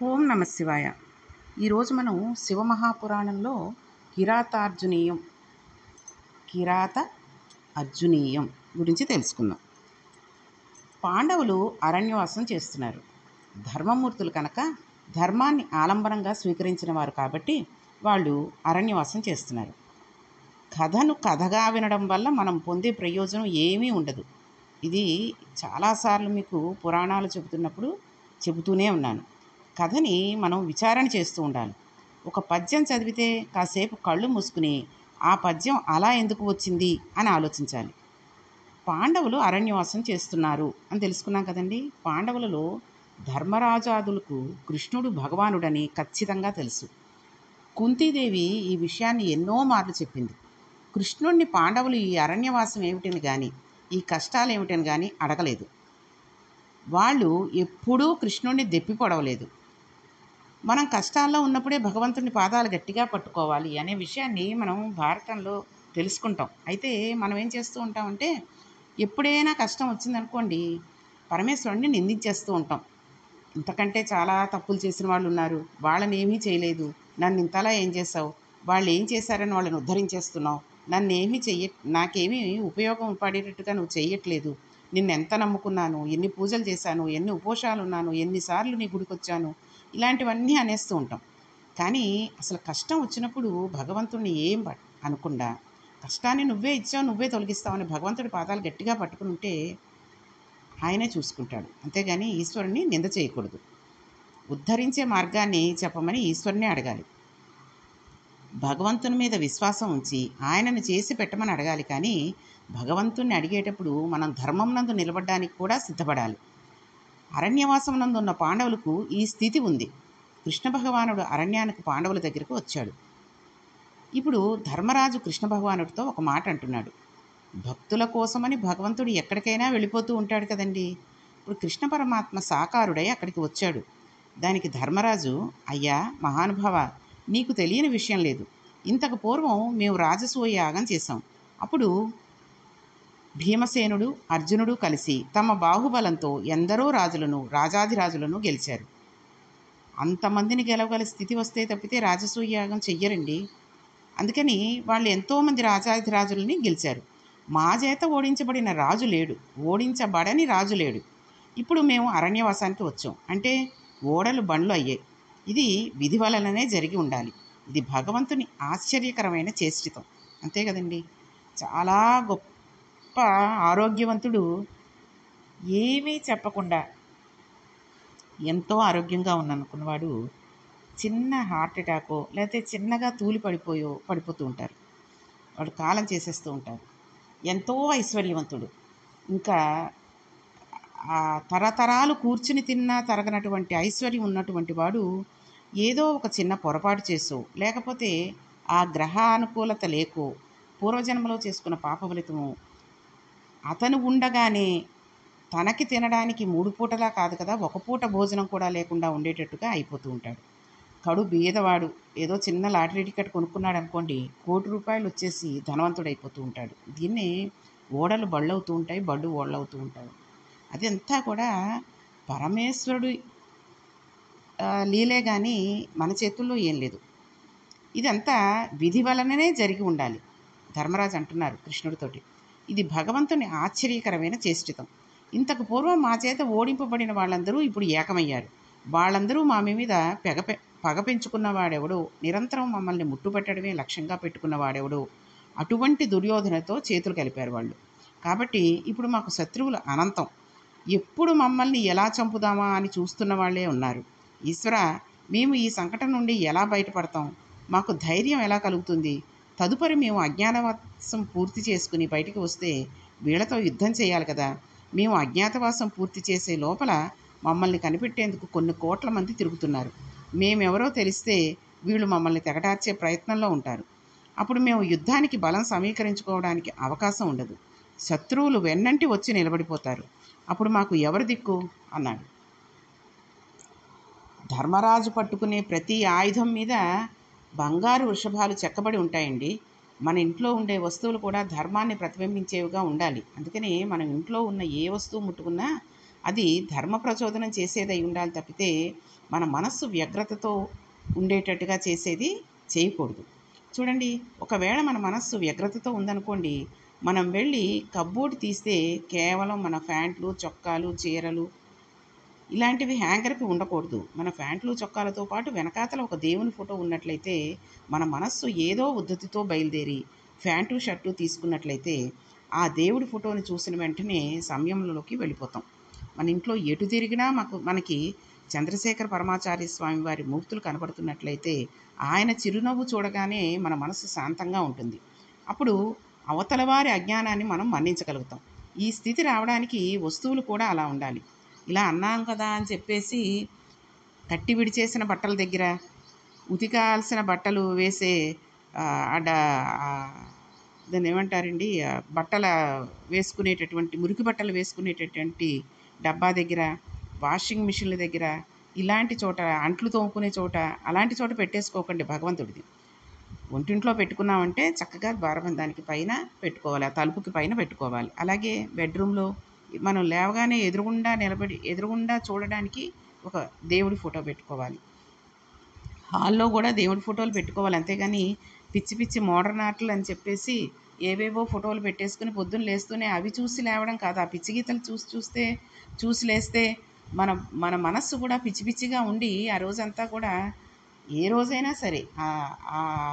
ఓం నమ శివాయ. ఈరోజు మనం శివమహాపురాణంలో కిరాతార్జునీయం కిరాత అర్జునీయం గురించి తెలుసుకుందాం. పాండవులు అరణ్యవాసం చేస్తున్నారు. ధర్మమూర్తులు కనుక ధర్మాన్ని ఆలంబనంగా స్వీకరించిన వారు కాబట్టి వాళ్ళు అరణ్యవాసం చేస్తున్నారు. కథను కథగా వినడం వల్ల మనం పొందే ప్రయోజనం ఏమీ ఉండదు. ఇది చాలాసార్లు మీకు పురాణాలు చెబుతూనే ఉన్నాను. కథని మనం విచారణ చేస్తూ ఉండాలి. ఒక పద్యం చదివితే కాసేపు కళ్ళు మూసుకుని ఆ పద్యం అలా ఎందుకు వచ్చింది అని ఆలోచించాలి. పాండవులు అరణ్యవాసం చేస్తున్నారు అని తెలుసుకున్నాం కదండి. పాండవులలో ధర్మరాజాదులకు కృష్ణుడు భగవానుడని ఖచ్చితంగా తెలుసు. కుంతీదేవి ఈ విషయాన్ని ఎన్నో మార్లు చెప్పింది. కృష్ణుడిని పాండవులు ఈ అరణ్యవాసం ఏమిటని కానీ, ఈ కష్టాలు ఏమిటని కానీ అడగలేదు. వాళ్ళు ఎప్పుడూ కృష్ణుడిని దెప్పి పొడవలేదు. మనం కష్టాల్లో ఉన్నప్పుడే భగవంతుని పాదాలు గట్టిగా పట్టుకోవాలి అనే విషయాన్ని మనం భారతంలో తెలుసుకుంటాం. అయితే మనం ఏం చేస్తూ ఉంటామంటే, ఎప్పుడైనా కష్టం వచ్చిందనుకోండి, పరమేశ్వరుడిని నిందించేస్తూ ఉంటాం. ఇంతకంటే చాలా తప్పులు చేసిన వాళ్ళు ఉన్నారు, వాళ్ళని ఏమీ చేయలేదు, నన్ను ఇంతలా ఏం చేసావు, వాళ్ళు ఏం చేశారని వాళ్ళని ఉద్ధరించేస్తున్నావు, నాకేమీ ఉపయోగం పడేటట్టుగా నువ్వు చేయట్లేదు, నిన్నెంత నమ్ముకున్నాను, ఎన్ని పూజలు చేశాను, ఎన్ని ఉపవాసాలు ఉన్నాను, ఎన్నిసార్లు నీ గుడికి వచ్చాను, ఇలాంటివన్నీ అనేస్తూ ఉంటాం. కానీ అసలు కష్టం వచ్చినప్పుడు భగవంతుడిని అనకుండా, కష్టాన్ని నువ్వే ఇచ్చావు, నువ్వే తొలగిస్తావని భగవంతుడి పాదాలు గట్టిగా పట్టుకుని ఉంటే ఆయనే చూసుకుంటాడు. అంతేగాని ఈశ్వరుని నింద చేయకూడదు. ఉద్ధరించే మార్గాన్ని చెప్పమని ఈశ్వరుని అడగాలి. భగవంతుని మీద విశ్వాసం ఉంచి ఆయనను చేసి పెట్టమని అడగాలి. కానీ భగవంతుణ్ణి అడిగేటప్పుడు మనం ధర్మం నందు నిలబడడానికి కూడా సిద్ధపడాలి. అరణ్యవాసం నందు ఉన్న పాండవులకు ఈ స్థితి ఉంది. కృష్ణ భగవానుడు అరణ్యానికి పాండవుల దగ్గరకు వచ్చాడు. ఇప్పుడు ధర్మరాజు కృష్ణ భగవానుడితో ఒక మాట అంటున్నాడు. భక్తుల కోసమని భగవంతుడు ఎక్కడికైనా వెళ్ళిపోతూ ఉంటాడు కదండి. ఇప్పుడు కృష్ణ పరమాత్మ సాకారుడై అక్కడికి వచ్చాడు. దానికి ధర్మరాజు, అయ్యా మహానుభావ, నీకు తెలియని విషయం లేదు. ఇంతకు పూర్వం మేము రాజసూయ యాగం చేశాం. అప్పుడు భీమసేనుడు అర్జునుడు కలిసి తమ బాహుబలంతో ఎందరో రాజాధిరాజులను గెలిచారు. అంతమందిని గెలవగల స్థితి వస్తే తప్పితే రాజసూయ యాగం చెయ్యరండి. అందుకని వాళ్ళు ఎంతోమంది రాజాధిరాజులని గెలిచారు. మా చేత ఓడించబడిన రాజు లేడు, ఓడించబడని రాజు లేడు. ఇప్పుడు మేము అరణ్యవాసానికి వచ్చాం అంటే ఓడలు బండ్లు అయ్యాయి. ఇది విధి వలననే జరిగి ఉండాలి. ఇది భగవంతుని ఆశ్చర్యకరమైన చేష్టితం. అంతే కదండి. చాలా గొప్ప ఆరోగ్యవంతుడు ఏమీ చెప్పకుండా ఎంతో ఆరోగ్యంగా ఉన్ననుకున్నవాడు చిన్న హార్ట్ అటాకో లేకపోతే చిన్నగా పడిపోతూ ఉంటారు. వాడు కాలం చేసేస్తూ ఉంటారు. ఎంతో ఐశ్వర్యవంతుడు, ఇంకా తరతరాలు కూర్చుని తిన్నా తరగనటువంటి ఐశ్వర్యం ఉన్నటువంటి వాడు ఏదో ఒక చిన్న పొరపాటు చేసో లేకపోతే ఆ గ్రహ అనుకూలత లేకో పూర్వజన్మలో చేసుకున్న పాప ఫలితము అతను ఉండగానే తనకి తినడానికి 3 పూటలా కాదు కదా, ఒక పూట భోజనం కూడా లేకుండా ఉండేటట్టుగా అయిపోతూ ఉంటాడు. కడు బీదవాడు ఏదో చిన్న లాటరీ టికెట్ కొనుక్కున్నాడు అనుకోండి, ₹1,00,00,000 వచ్చేసి ధనవంతుడైపోతూ ఉంటాడు. దీన్నే ఓడలు బళ్ళవుతూ ఉంటాయి, బళ్ళు ఓడలవుతూ ఉంటాయి. అదంతా కూడా పరమేశ్వరుడు లీలే కానీ మన చేతుల్లో ఏం లేదు. ఇదంతా విధి వలననే జరిగి ఉండాలి. ధర్మరాజు అంటున్నారు కృష్ణుడితోటి, ఇది భగవంతుని ఆశ్చర్యకరమైన చేష్టితం. ఇంతకు పూర్వం మా చేత ఓడింపబడిన వాళ్ళందరూ ఇప్పుడు ఏకమయ్యారు. వాళ్ళందరూ మా మీద పగ పెంచుకున్నవాడెవడో, నిరంతరం మమ్మల్ని ముట్టుపెట్టడమే లక్ష్యంగా పెట్టుకున్నవాడెవడో, అటువంటి దుర్యోధనతో చేతులు కలిపారు వాళ్ళు. కాబట్టి ఇప్పుడు మాకు శత్రువులు అనంతం. ఎప్పుడు మమ్మల్ని ఎలా చంపుదామా అని చూస్తున్న వాళ్ళే ఉన్నారు. ఈశ్వర, మేము ఈ సంకటం నుండి ఎలా బయటపడతాం? మాకు ధైర్యం ఎలా కలుగుతుంది? తదుపరి మేము అజ్ఞాతవాసం పూర్తి చేసుకుని బయటికి వస్తే వీళ్ళతో యుద్ధం చేయాలి కదా. మేము అజ్ఞాతవాసం పూర్తి చేసే లోపల మమ్మల్ని కనిపెట్టేందుకు కొన్ని కోట్ల మంది తిరుగుతున్నారు. మేమెవరో తెలిస్తే వీళ్ళు మమ్మల్ని తెగటార్చే ప్రయత్నంలో ఉంటారు. అప్పుడు మేము యుద్ధానికి బలం సమీకరించుకోవడానికి అవకాశం ఉండదు. శత్రువులు వెన్నంటి వచ్చి నిలబడిపోతారు. అప్పుడు మాకు ఎవరు దిక్కు అన్నాడు. ధర్మరాజు పట్టుకునే ప్రతి ఆయుధం మీద బంగారు వృషభాలు చెక్కబడి ఉంటాయండి. మన ఇంట్లో ఉండే వస్తువులు కూడా ధర్మాన్ని ప్రతిబింబించేవిగా ఉండాలి. అందుకని మనం ఇంట్లో ఉన్న ఏ వస్తువు ముట్టుకున్నా అది ధర్మ ప్రచోదనం చేసేదై ఉండాలి తప్పితే మన మనస్సు వ్యగ్రతతో ఉండేటట్టుగా చేసేది చేయకూడదు. చూడండి, ఒకవేళ మన మనస్సు వ్యగ్రతతో ఉందనుకోండి, మనం వెళ్ళి కప్బోర్డ్ తీస్తే కేవలం మన ప్యాంట్లు, చొక్కాలు, చీరలు ఇలాంటివి హ్యాంగర్‌కి ఉండకూడదు. మన ప్యాంట్లు, చొక్కాలతో పాటు వెనకాతల ఒక దేవుని ఫోటో ఉన్నట్లయితే, మన మనస్సు ఏదో ఉద్ధతితో బయలుదేరి ప్యాంటు, షర్టు తీసుకున్నట్లయితే, ఆ దేవుడి ఫోటోని చూసిన వెంటనే సంయమనంలోకి వెళ్ళిపోతాం. మన ఇంట్లో ఎటు తిరిగినా మనకి చంద్రశేఖర పరమాచార్య స్వామి వారి మూర్తులు కనబడుతున్నట్లయితే, ఆయన చిరునవ్వు చూడగానే మన మనసు శాంతంగా ఉంటుంది. అప్పుడు అవతల వారి అజ్ఞానాన్ని మనం మన్నించగలుగుతాం. ఈ స్థితి రావడానికి వస్తువులు కూడా అలా ఉండాలి. ఇలా అన్నాం కదా అని చెప్పేసి కట్టి విడిచేసిన బట్టల దగ్గర ఉతికాల్సిన బట్టలు వేసే దాన్ని ఏమంటారండి, బట్టల వేసుకునేటటువంటి మురికి బట్టలు వేసుకునేటటువంటి డబ్బా దగ్గర, వాషింగ్ మిషన్ల దగ్గర, ఇలాంటి చోట, అంట్లు తోముకునే చోట, అలాంటి చోట పెట్టేసుకోకండి భగవంతుడిది. ఒంటింట్లో పెట్టుకున్నామంటే చక్కగా ద్వారబంధానికి పైన పెట్టుకోవాలి, ఆ తలుపుకి పైన పెట్టుకోవాలి. అలాగే బెడ్రూమ్లో మనం లేవగానే ఎదురుగుండా చూడడానికి ఒక దేవుడి ఫోటో పెట్టుకోవాలి. హాల్లో కూడా దేవుడి ఫోటోలు పెట్టుకోవాలి. అంతేగాని పిచ్చి పిచ్చి మోడర్న్ ఆర్ట్లు అని చెప్పేసి ఏవేవో ఫోటోలు పెట్టేసుకుని పొద్దున్న లేస్తూనే అవి చూసి లేవడం కాదు. ఆ పిచ్చి గీతలు చూసి లేస్తే మన మన మనస్సు కూడా పిచ్చి పిచ్చిగా ఉండి ఆ రోజంతా కూడా, ఏ రోజైనా సరే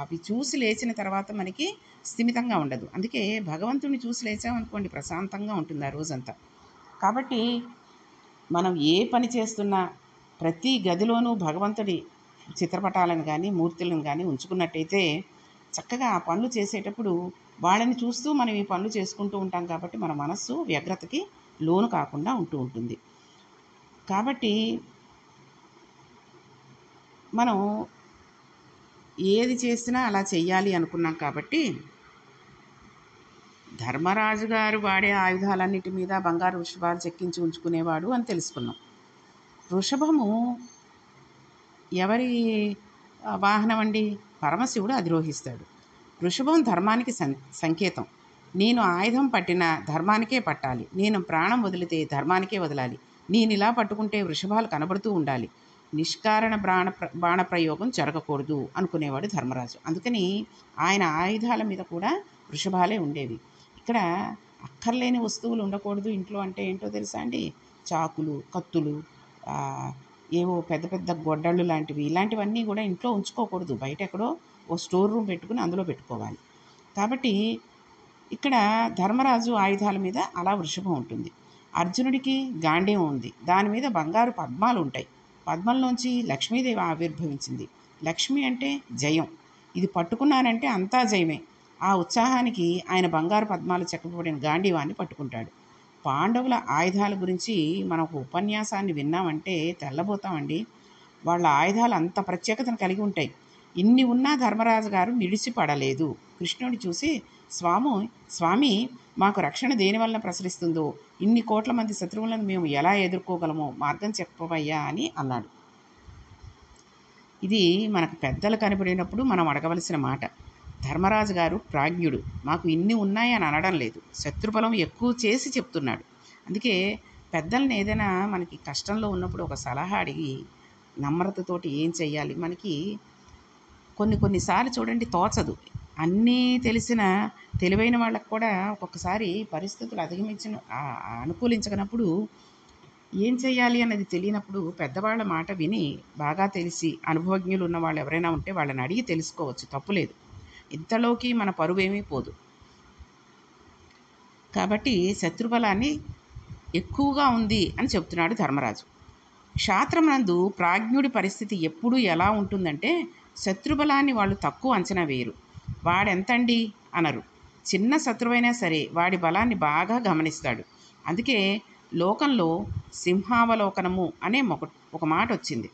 అవి చూసి లేచిన తర్వాత మనకి స్థిమితంగా ఉండదు. అందుకే భగవంతుడిని చూసి లేచామనుకోండి ప్రశాంతంగా ఉంటుంది ఆ రోజంతా. కాబట్టి మనం ఏ పని చేస్తున్నా ప్రతి గదిలోనూ భగవంతుడి చిత్రపటాలను కానీ, మూర్తులను కానీ ఉంచుకున్నట్టయితే చక్కగా ఆ పనులు చేసేటప్పుడు వాళ్ళని చూస్తూ మనం ఈ పనులు చేసుకుంటూ ఉంటాం కాబట్టి మన మనస్సు వ్యగ్రతకి లోను కాకుండా ఉంటూ ఉంటుంది. కాబట్టి మనం ఏది చేసినా అలా చెయ్యాలి అనుకున్నాం కాబట్టి ధర్మరాజు గారు వాడే ఆయుధాలన్నిటి మీద బంగారు వృషభాలు చెక్కించి ఉంచుకునేవాడు అని తెలుసుకున్నాం. వృషభము ఎవరి వాహనం అండి? పరమశివుడు అధిరోహిస్తాడు. వృషభం ధర్మానికి సంకేతం. నేను ఆయుధం పట్టిన ధర్మానికే పట్టాలి, నేను ప్రాణం వదిలితే ధర్మానికే వదలాలి, నేను ఇలా పట్టుకుంటే వృషభాలు కనబడుతూ ఉండాలి, నిష్కారణ బాణ ప్రయోగం జరగకూడదు అనుకునేవాడు ధర్మరాజు. అందుకని ఆయన ఆయుధాల మీద కూడా వృషభాలే ఉండేవి. ఇక్కడ అక్కర్లేని వస్తువులు ఉండకూడదు ఇంట్లో అంటే ఏంటో తెలుసా అండి? చాకులు, కత్తులు, ఏవో పెద్ద పెద్ద గొడ్డళ్ళు లాంటివి, ఇలాంటివన్నీ కూడా ఇంట్లో ఉంచుకోకూడదు. బయట ఎక్కడో ఓ స్టోర్ రూమ్ పెట్టుకుని అందులో పెట్టుకోవాలి. కాబట్టి ఇక్కడ ధర్మరాజు ఆయుధాల మీద అలా వృషభం ఉంటుంది. అర్జునుడికి గాంధీవం ఉంది, దాని మీద బంగారు పద్మాలు ఉంటాయి. పద్మంలోంచి లక్ష్మీదేవి ఆవిర్భవించింది. లక్ష్మి అంటే జయం. ఇది పట్టుకున్నానంటే అంతా జయమే. ఆ ఉత్సాహానికి ఆయన బంగారు పద్మాలు చెక్కబడిన గాంధీవాన్ని పట్టుకుంటాడు. పాండవుల ఆయుధాల గురించి మనం ఒక ఉపన్యాసాన్ని విన్నామంటే తెల్లబోతామండి. వాళ్ళ ఆయుధాలు అంత ప్రత్యేకతను కలిగి ఉంటాయి. ఇన్ని ఉన్నా ధర్మరాజు గారు నిడిచిపడలేదు. కృష్ణుడిని చూసి స్వామి మాకు రక్షణ దేనివల్ల ప్రసరిస్తుందో, ఇన్ని కోట్ల మంది శత్రువులను మేము ఎలా ఎదుర్కోగలమో మార్గం చెప్పవయ్యా అని అన్నాడు. ఇది మనకు పెద్దలు కనబడినప్పుడు మనం అడగవలసిన మాట. ధర్మరాజు గారు ప్రాజ్ఞుడు, మాకు ఇన్ని ఉన్నాయని అనడం లేదు, శత్రుబలం ఎక్కువ చేసి చెప్తున్నాడు. అందుకే పెద్దల్ని ఏదైనా మనకి కష్టంలో ఉన్నప్పుడు ఒక సలహా అడిగి నమ్రతతోటి ఏం చెయ్యాలి, మనకి కొన్నిసార్లు చూడండి తోచదు. అన్నీ తెలిసిన తెలివైన వాళ్ళకు కూడా ఒక్కొక్కసారి పరిస్థితులు అనుకూలించనప్పుడు ఏం చేయాలి అన్నది తెలియనప్పుడు పెద్దవాళ్ళ మాట విని బాగా తెలిసి అనుభవజ్ఞులు ఉన్న వాళ్ళు ఎవరైనా ఉంటే వాళ్ళని అడిగి తెలుసుకోవచ్చు, తప్పులేదు. ఇంతలోకి మన పరువేమీ పోదు. కాబట్టి శత్రుబలాన్ని ఎక్కువగా ఉంది అని చెప్తున్నాడు ధర్మరాజు. క్షాత్రమునందు ప్రాజ్ఞుడి పరిస్థితి ఎప్పుడూ ఎలా ఉంటుందంటే, శత్రుబలాన్ని వాళ్ళు తక్కువ అంచనా వేయరు. వాడెంతండి అనరు. చిన్న శత్రువైనా సరే వాడి బలాన్ని బాగా గమనిస్తాడు. అందుకే లోకంలో సింహావలోకనము అనే ఒక మాట వచ్చింది.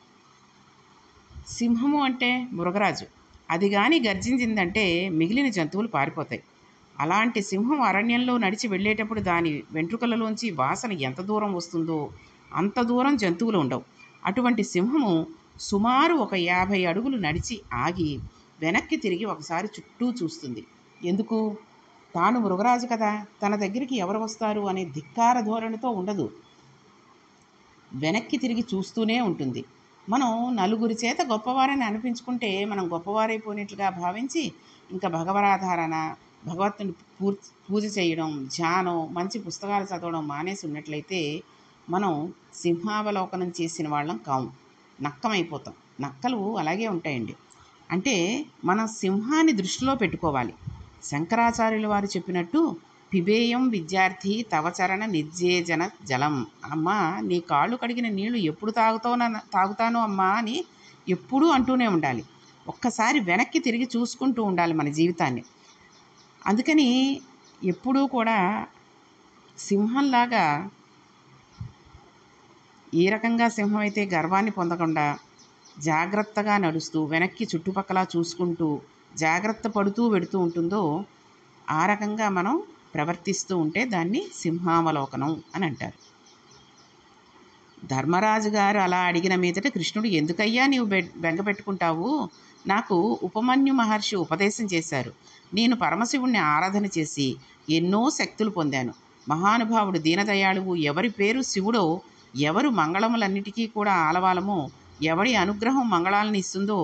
సింహము అంటే మృగరాజు, అది కానీ గర్జించిందంటే మిగిలిన జంతువులు పారిపోతాయి. అలాంటి సింహం అరణ్యంలో నడిచి వెళ్ళేటప్పుడు దాని వెంట్రుకలలోంచి వాసన ఎంత దూరం వస్తుందో అంత దూరం జంతువులు ఉండవు. అటువంటి సింహము సుమారు ఒక 50 అడుగులు నడిచి ఆగి వెనక్కి తిరిగి ఒకసారి చుట్టూ చూస్తుంది. ఎందుకు? తాను మృగరాజు కదా, తన దగ్గరికి ఎవరు వస్తారు అనే ధిక్కార ధోరణితో ఉండదు. వెనక్కి తిరిగి చూస్తూనే ఉంటుంది. మనం నలుగురి చేత గొప్పవారని అనిపించుకుంటే మనం గొప్పవారైపోయినట్లుగా భావించి ఇంకా భగవరాధారణ, భగవంతుని పూజ చేయడం, ధ్యానం, మంచి పుస్తకాలు చదవడం మానేసి ఉన్నట్లయితే మనం సింహావలోకనం చేసిన వాళ్ళం కాము, నక్కమైపోతాం. నక్కలు అలాగే ఉంటాయండి. అంటే మనం సింహాన్ని దృష్టిలో పెట్టుకోవాలి. శంకరాచార్యుల వారు చెప్పినట్టు పిబేయం విద్యార్థి తవచరణ నిర్జేజన జలం. అమ్మా, నీ కాళ్ళు కడిగిన నీళ్లు ఎప్పుడు తాగుతానో అమ్మా అని ఎప్పుడూ అంటూనే ఉండాలి. ఒక్కసారి వెనక్కి తిరిగి చూసుకుంటూ ఉండాలి మన జీవితాన్ని. అందుకని ఎప్పుడూ కూడా సింహంలాగా ఏ రకంగా సింహం అయితే గర్వాన్ని పొందకుండా జాగ్రత్తగా నడుస్తూ వెనక్కి చుట్టుపక్కల చూసుకుంటూ జాగ్రత్త పడుతూ వెడుతూ ఉంటుందో ఆ రకంగా మనం ప్రవర్తిస్తూ ఉంటే దాన్ని సింహావలోకనం అని అంటారు. ధర్మరాజు గారు అలా అడిగిన మీదట కృష్ణుడు, ఎందుకయ్యా నీవు బెంగ పెట్టుకుంటావు? నాకు ఉపమన్యు మహర్షి ఉపదేశం చేశారు. నేను పరమశివుణ్ణి ఆరాధన చేసి ఎన్నో శక్తులు పొందాను. మహానుభావుడు దీనదయాళువు, ఎవరి పేరు శివుడో, ఎవరు మంగళములన్నిటికీ కూడా ఆలవాలమో, ఎవరి అనుగ్రహం మంగళాలను ఇస్తుందో,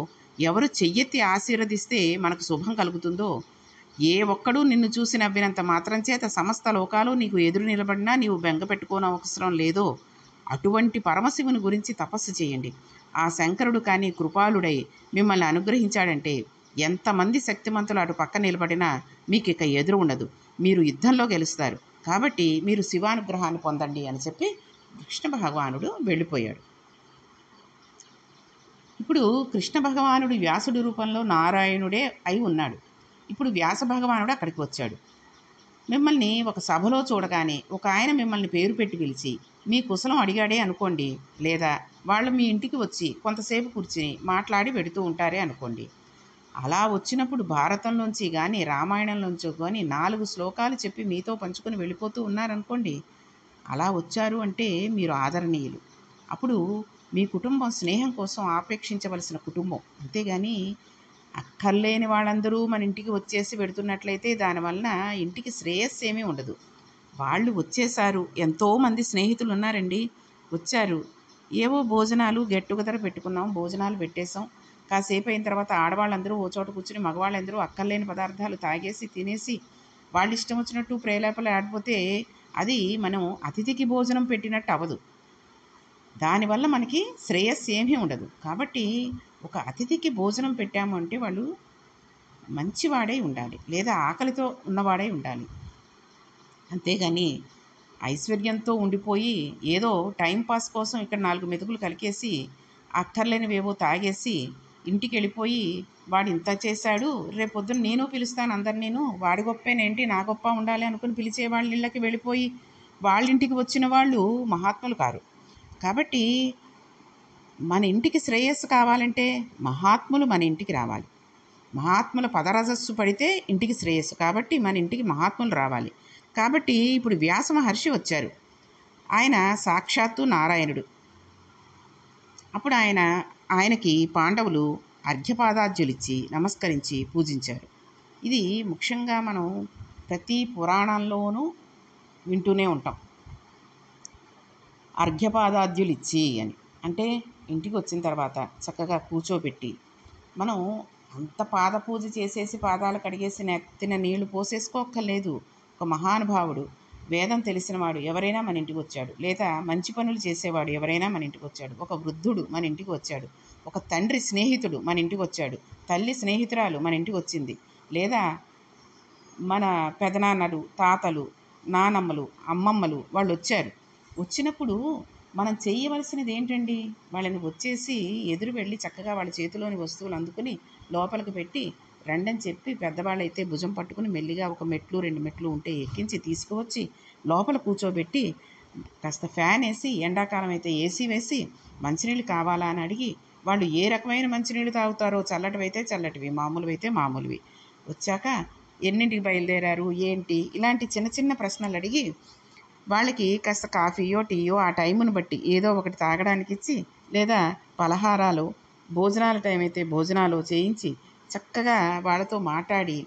ఎవరు చెయ్యెత్తి ఆశీర్వదిస్తే మనకు శుభం కలుగుతుందో, ఏ ఒక్కడూ నిన్ను చూసి నవ్వినంత మాత్రం చేత సమస్త లోకాలు నీకు ఎదురు నిలబడినా నీవు బెంగ పెట్టుకోనవసరం లేదో, అటువంటి పరమశివుని గురించి తపస్సు చేయండి. ఆ శంకరుడు కానీ కృపాళుడై మిమ్మల్ని అనుగ్రహించాడంటే ఎంతమంది శక్తిమంతులు అటు పక్క నిలబడినా మీకు ఇక ఎదురు ఉండదు, మీరు యుద్ధంలో గెలుస్తారు. కాబట్టి మీరు శివానుగ్రహాన్ని పొందండి అని చెప్పి కృష్ణ భగవానుడు వెళ్ళిపోయాడు. ఇప్పుడు కృష్ణ భగవానుడు వ్యాసుడి రూపంలో నారాయణుడే అయి ఉన్నాడు. ఇప్పుడు వ్యాస భగవానుడు అక్కడికి వచ్చాడు. మిమ్మల్ని ఒక సభలో చూడగానే ఒక ఆయన మిమ్మల్ని పేరు పెట్టి పిలిచి మీ కుశలం అడిగాడే అనుకోండి, లేదా వాళ్ళు మీ ఇంటికి వచ్చి కొంతసేపు కూర్చుని మాట్లాడి వెడుతూ ఉంటారే అనుకోండి. అలా వచ్చినప్పుడు భారతంలోంచి కానీ రామాయణంలోంచి కానీ 4 శ్లోకాలు చెప్పి మీతో పంచుకొని వెళ్ళిపోతూ ఉన్నారనుకోండి, అలా వచ్చారు అంటే మీరు ఆదరణీయులు. అప్పుడు మీ కుటుంబం స్నేహం కోసం ఆపేక్షించవలసిన కుటుంబం. అంతేగాని అక్కర్లేని వాళ్ళందరూ మన ఇంటికి వచ్చేసి పెడుతున్నట్లయితే దానివలన ఇంటికి శ్రేయస్సు ఏమీ ఉండదు. వాళ్ళు వచ్చేసారు, ఎంతోమంది స్నేహితులు ఉన్నారండి, వచ్చారు, ఏవో భోజనాలు గెట్ టుగెదర్ పెట్టుకున్నాం, భోజనాలు పెట్టేశాం. కాసేపు అయిన తర్వాత ఆడవాళ్ళందరూ ఓ చోట కూర్చుని మగవాళ్ళందరూ అక్కర్లేని పదార్థాలు తాగేసి తినేసి వాళ్ళు ఇష్టం వచ్చినట్టు ప్రేలేపలు ఆడిపోతే అది మనం అతిథికి భోజనం పెట్టినట్టు అవ్వదు. దానివల్ల మనకి శ్రేయస్సు ఏమీ ఉండదు. కాబట్టి ఒక అతిథికి భోజనం పెట్టాము అంటే వాళ్ళు మంచివాడై ఉండాలి, లేదా ఆకలితో ఉన్నవాడై ఉండాలి. అంతేగాని ఐశ్వర్యంతో ఉండిపోయి ఏదో టైంపాస్ కోసం ఇక్కడ 4 మెతుకులు కలికేసి అక్కర్లేనివేవో తాగేసి ఇంటికి వెళ్ళిపోయి వాడు ఇంత చేశాడు, రేపొద్దున నేను పిలుస్తాను అందరినీను, వాడి గొప్పేనేంటి నా గొప్ప ఉండాలి అనుకుని పిలిచే వాళ్ళ ఇళ్ళకి వెళ్ళిపోయి వాళ్ళింటికి వచ్చిన వాళ్ళు మహాత్ములు కారు. కాబట్టి మన ఇంటికి శ్రేయస్సు కావాలంటే మహాత్ములు మన ఇంటికి రావాలి. మహాత్ముల పదరజస్సు పడితే ఇంటికి శ్రేయస్సు. కాబట్టి మన ఇంటికి మహాత్ములు రావాలి. కాబట్టి ఇప్పుడు వ్యాస మహర్షి వచ్చారు. ఆయన సాక్షాత్తు నారాయణుడు. అప్పుడు ఆయనకి పాండవులు అర్ఘ్యపాదార్ఘ్యులిచ్చి నమస్కరించి పూజించారు. ఇది ముఖ్యంగా మనం ప్రతి పురాణంలోనూ వింటూనే ఉంటాం. అర్ఘ్యపాదార్ఘ్యులిచ్చి అని అంటే ఇంటికి వచ్చిన తర్వాత చక్కగా కూర్చోబెట్టి మనం అంత పాదపూజ చేసేసి పాదాలు కడిగేసి నెత్తిన నీళ్లు పోసేసుకోక్కర్లేదు. ఒక మహానుభావుడు, వేదం తెలిసినవాడు ఎవరైనా మన ఇంటికి వచ్చాడు, లేదా మంచి పనులు చేసేవాడు ఎవరైనా మన ఇంటికి వచ్చాడు, ఒక వృద్ధుడు మన ఇంటికి వచ్చాడు, ఒక తండ్రి స్నేహితుడు మన ఇంటికి వచ్చాడు, తల్లి స్నేహితురాలు మన ఇంటికి వచ్చింది, లేదా మన పెదనాన్నలు, తాతలు, నానమ్మలు, అమ్మమ్మలు వాళ్ళు వచ్చారు. వచ్చినప్పుడు మనం చేయవలసినది ఏంటండి, వాళ్ళని వచ్చేసి ఎదురు వెళ్ళి చక్కగా వాళ్ళ చేతిలోని వస్తువులు అందుకుని లోపలికి పెట్టి రండని చెప్పి, పెద్దవాళ్ళైతే భుజం పట్టుకుని మెల్లిగా ఒక మెట్లు 2 మెట్లు ఉంటే ఎక్కించి తీసుకువచ్చి లోపల కూర్చోబెట్టి కాస్త ఫ్యాన్ వేసి, ఎండాకాలం అయితే ఏసీ వేసి మంచినీళ్ళు కావాలా అని అడిగి వాళ్ళు ఏ రకమైన మంచినీళ్ళు తాగుతారో, చల్లటివైతే చల్లటివి, మామూలువైతే మామూలువి, వచ్చాక ఎన్నింటికి బయలుదేరారు ఏంటి ఇలాంటి చిన్న చిన్న ప్రశ్నలు అడిగి వాళ్ళకి కాస్త కాఫీయో టీయో ఆ టైంను బట్టి ఏదో ఒకటి తాగడానికి ఇచ్చి, లేదా పలహారాలు, భోజనాల టైం అయితే భోజనాలు చేయించి చక్కగా వాళ్ళతో మాట్లాడి,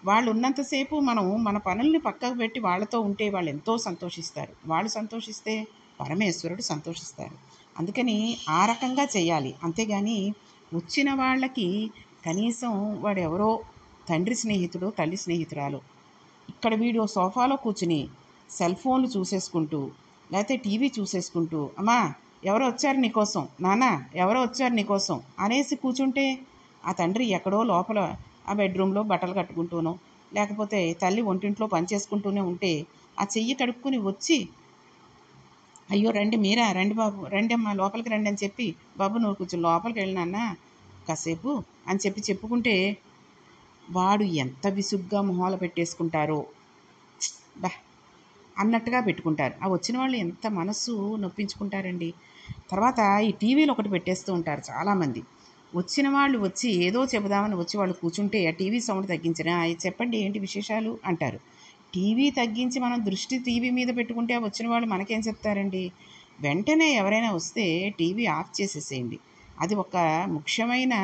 వాళ్ళు ఉన్నంతసేపు మనం మన పనుల్ని పక్కకు పెట్టి వాళ్ళతో ఉంటే వాళ్ళు ఎంతో సంతోషిస్తారు. వాళ్ళు సంతోషిస్తే పరమేశ్వరుడు సంతోషిస్తారు. అందుకని ఆ రకంగా చేయాలి. అంతేగాని వచ్చిన వాళ్ళకి కనీసం వాడెవరో తండ్రి స్నేహితుడో, తల్లి స్నేహితురాలో, ఇక్కడ వీడు సోఫాలో కూర్చుని సెల్ ఫోన్లు చూసేసుకుంటూ, లేకపోతే టీవీ చూసేసుకుంటూ, అమ్మా ఎవరో వచ్చారు నీకోసం, నాన్న ఎవరో వచ్చారు నీకోసం అనేసి కూర్చుంటే ఆ తండ్రి ఎక్కడో లోపల ఆ బెడ్రూమ్లో బట్టలు కట్టుకుంటూనో, లేకపోతే తల్లి ఒంటింట్లో పని చేసుకుంటూనే ఉంటే ఆ చెయ్యి కడుక్కుని వచ్చి, అయ్యో రండి మీరా, రండి బాబు, రండి అమ్మా లోపలికి రండి అని చెప్పి, బాబు నువ్వు కొంచెం లోపలికి వెళ్ళినాన్న కాసేపు అని చెప్పి చెప్పుకుంటే వాడు ఎంత విసుగ్గా మొహాలు పెట్టేసుకుంటారో, బా అన్నట్టుగా పెట్టుకుంటారు. ఆ వచ్చిన వాళ్ళు ఎంత మనస్సు నొప్పించుకుంటారండి. తర్వాత ఈ టీవీలు ఒకటి పెట్టేస్తూ ఉంటారు చాలామంది. వచ్చిన వాళ్ళు వచ్చి ఏదో చెబుదామని వచ్చి వాళ్ళు కూర్చుంటే ఆ టీవీ సౌండ్ తగ్గించరా, చెప్పండి ఏంటి విశేషాలు అంటారు. టీవీ తగ్గించి మనం దృష్టి టీవీ మీద పెట్టుకుంటే ఆ వచ్చిన వాళ్ళు మనకేం చెప్తారండి. వెంటనే ఎవరైనా వస్తే టీవీ ఆఫ్ చేసేసేయండి. అది ఒక ముఖ్యమైన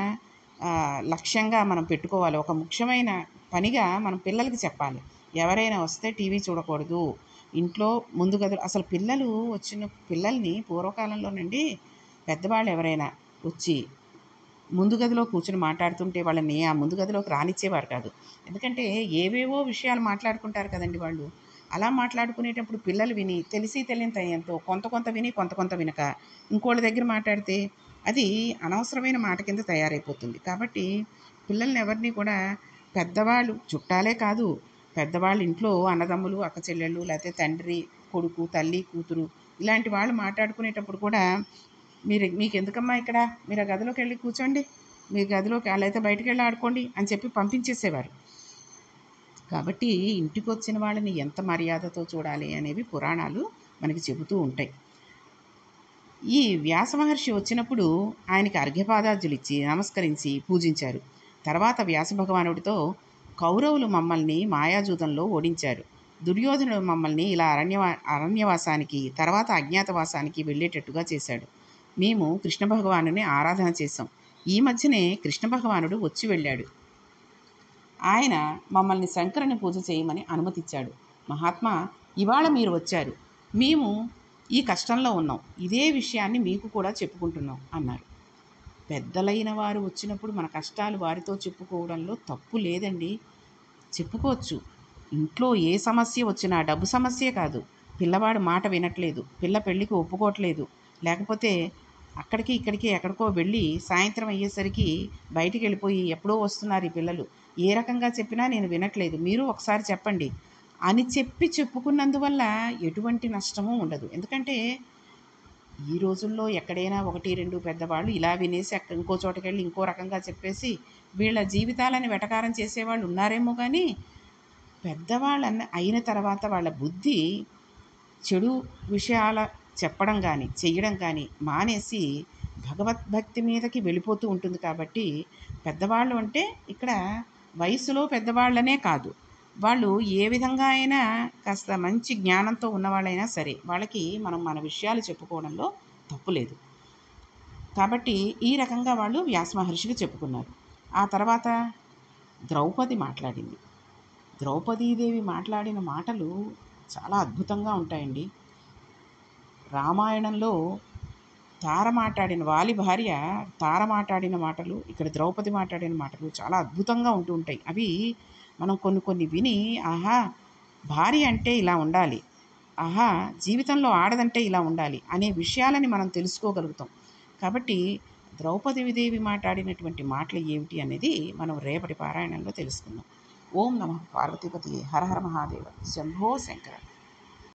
లక్ష్యంగా మనం పెట్టుకోవాలి. ఒక ముఖ్యమైన పనిగా మనం పిల్లలకి చెప్పాలి. ఎవరైనా వస్తే టీవీ చూడకూడదు. ఇంట్లో ముందు గదులు అసలు పిల్లలు వచ్చిన పిల్లల్ని పూర్వకాలంలోనండి పెద్దవాళ్ళు ఎవరైనా వచ్చి ముందు గదిలో కూర్చుని మాట్లాడుతుంటే వాళ్ళని ఆ ముందు గదిలోకి రానిచ్చేవారు కాదు. ఎందుకంటే ఏవేవో విషయాలు మాట్లాడుకుంటారు కదండి వాళ్ళు. అలా మాట్లాడుకునేటప్పుడు పిల్లలు విని తెలిసి తెలియని తయంతో కొంత కొంత విని కొంత కొంత వినక ఇంకోళ్ళ దగ్గర మాట్లాడితే అది అనవసరమైన మాట కింద తయారైపోతుంది. కాబట్టి పిల్లల్ని ఎవరిని కూడా పెద్దవాళ్ళు చుట్టాలే కాదు, పెద్దవాళ్ళు ఇంట్లో అన్నదమ్ములు, అక్క చెల్లెళ్ళు, లేకపోతే తండ్రి కొడుకు, తల్లి కూతురు ఇలాంటి వాళ్ళు మాట్లాడుకునేటప్పుడు కూడా మీకెందుకమ్మా ఇక్కడ, మీరు ఆ గదిలోకి వెళ్ళి కూర్చోండి, మీ గదిలోకి లేకపోతే బయటికి వెళ్ళి ఆడుకోండి అని చెప్పి పంపించేసేవారు. కాబట్టి ఇంటికి వచ్చిన వాళ్ళని ఎంత మర్యాదతో చూడాలి అనేవి పురాణాలు మనకి చెబుతూ ఉంటాయి. ఈ వ్యాస మహర్షి వచ్చినప్పుడు ఆయనకి అర్ఘ్యపాదార్జులు ఇచ్చి నమస్కరించి పూజించారు. తర్వాత వ్యాస భగవానుడితో కౌరవులు మమ్మల్ని మాయాజూతంలో ఓడించారు, దుర్యోధనుడు మమ్మల్ని ఇలా అరణ్యవాసానికి తర్వాత అజ్ఞాతవాసానికి వెళ్ళేటట్టుగా చేశాడు. మేము కృష్ణ భగవానుని ఆరాధన చేశాం. ఈ మధ్యనే కృష్ణ భగవానుడు వచ్చి వెళ్ళాడు. ఆయన మమ్మల్ని శంకరుని పూజ చేయమని అనుమతిచ్చాడు. మహాత్మా, ఇవాళ మీరు వచ్చారు, మేము ఈ కష్టంలో ఉన్నాం, ఇదే విషయాన్ని మీకు కూడా చెప్పుకుంటున్నాం అన్నారు. పెద్దలైన వారు వచ్చినప్పుడు మన కష్టాలు వారితో చెప్పుకోవడంలో తప్పు లేదండి, చెప్పుకోవచ్చు. ఇంట్లో ఏ సమస్య వచ్చినా డబ్బు సమస్యే కాదు, పిల్లవాడు మాట వినట్లేదు, పిల్ల పెళ్ళికి ఒప్పుకోవట్లేదు, లేకపోతే అక్కడికి ఇక్కడికి ఎక్కడికో వెళ్ళి సాయంత్రం అయ్యేసరికి బయటికి వెళ్ళిపోయి ఎప్పుడో వస్తున్నారు ఈ పిల్లలు, ఏ రకంగా చెప్పినా నేను వినట్లేదు, మీరు ఒకసారి చెప్పండి అని చెప్పి చెప్పుకున్నందువల్ల ఎటువంటి నష్టమూ ఉండదు. ఎందుకంటే ఈ రోజుల్లో ఎక్కడైనా 1, 2 పెద్దవాళ్ళు ఇలా వినేసి ఇంకో చోటకెళ్ళి ఇంకో రకంగా చెప్పేసి వీళ్ళ జీవితాలని వెటకారం చేసేవాళ్ళు ఉన్నారేమో కానీ, పెద్దవాళ్ళన్న అయిన తర్వాత వాళ్ళ బుద్ధి చెడు విషయాల చెప్పడం కానీ చెయ్యడం కానీ మానేసి భగవద్భక్తి మీదకి వెళ్ళిపోతూ ఉంటుంది. కాబట్టి పెద్దవాళ్ళు అంటే ఇక్కడ వయసులో పెద్దవాళ్ళనే కాదు, వాళ్ళు ఏ విధంగా అయినా కాస్త మంచి జ్ఞానంతో ఉన్నవాళ్ళైనా సరే వాళ్ళకి మనం మన విషయాలు చెప్పుకోవడంలో తప్పు లేదు. కాబట్టి ఈ రకంగా వాళ్ళు వ్యాస మహర్షికి చెప్పుకున్నారు. ఆ తర్వాత ద్రౌపది మాట్లాడింది. ద్రౌపదీదేవి మాట్లాడిన మాటలు చాలా అద్భుతంగా ఉంటాయండి. రామాయణంలో తార మాట్లాడిన వాలి భార్య తార మాట్లాడిన మాటలు, ఇక్కడ ద్రౌపది మాట్లాడిన మాటలు చాలా అద్భుతంగా ఉంటూ ఉంటాయి. అవి మనం కొన్ని కొన్ని విని ఆహా భార్య అంటే ఇలా ఉండాలి, ఆహా జీవితంలో ఆడదంటే ఇలా ఉండాలి అనే విషయాలని మనం తెలుసుకోగలుగుతాం. కాబట్టి ద్రౌపదీదేవి మాట్లాడినటువంటి మాటలు ఏమిటి అనేది మనం రేపటి పారాయణంలో తెలుసుకుందాం. ఓం నమః పార్వతీపతి హర హర మహాదేవ శంభో శంకర.